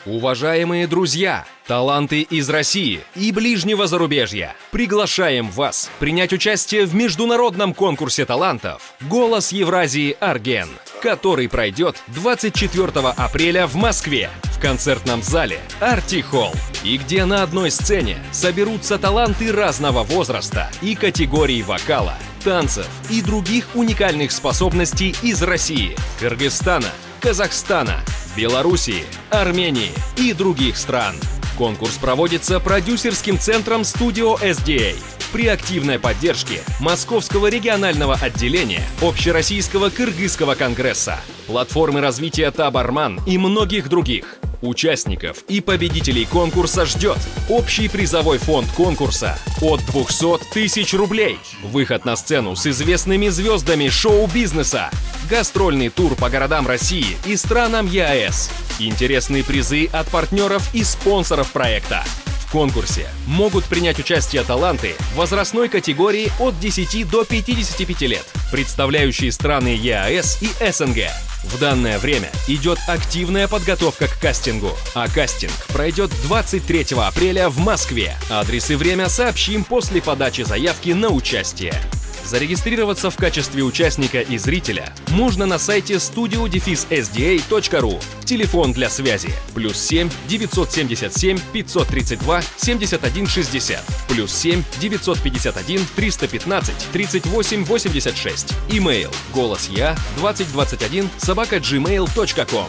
Уважаемые друзья, таланты из России и ближнего зарубежья, приглашаем вас принять участие в международном конкурсе талантов «Голос Евразии Арген», который пройдет 24 апреля в Москве в концертном зале Арти Холл, и где на одной сцене соберутся таланты разного возраста и категорий вокала, танцев и других уникальных способностей из России, Кыргызстана, Казахстана, Белоруссии, Армении и других стран. Конкурс проводится продюсерским центром Studio SDA при активной поддержке Московского регионального отделения Общероссийского кыргызского конгресса, платформы развития Табарман и многих других. Участников и победителей конкурса ждет общий призовой фонд конкурса от 200 тысяч рублей, выход на сцену с известными звездами шоу-бизнеса, гастрольный тур по городам России и странам ЕАЭС, интересные призы от партнеров и спонсоров проекта. В конкурсе могут принять участие таланты возрастной категории от 10 до 55 лет, представляющие страны ЕАЭС и СНГ. В данное время идет активная подготовка к кастингу, а кастинг пройдет 23 апреля в Москве. Адрес и время сообщим после подачи заявки на участие. Зарегистрироваться в качестве участника и зрителя можно на сайте studio-sda.ru. Телефон для связи +7 977 532 71 60, +7 951 315 38 86. Имейл голося2021 @gmail.com.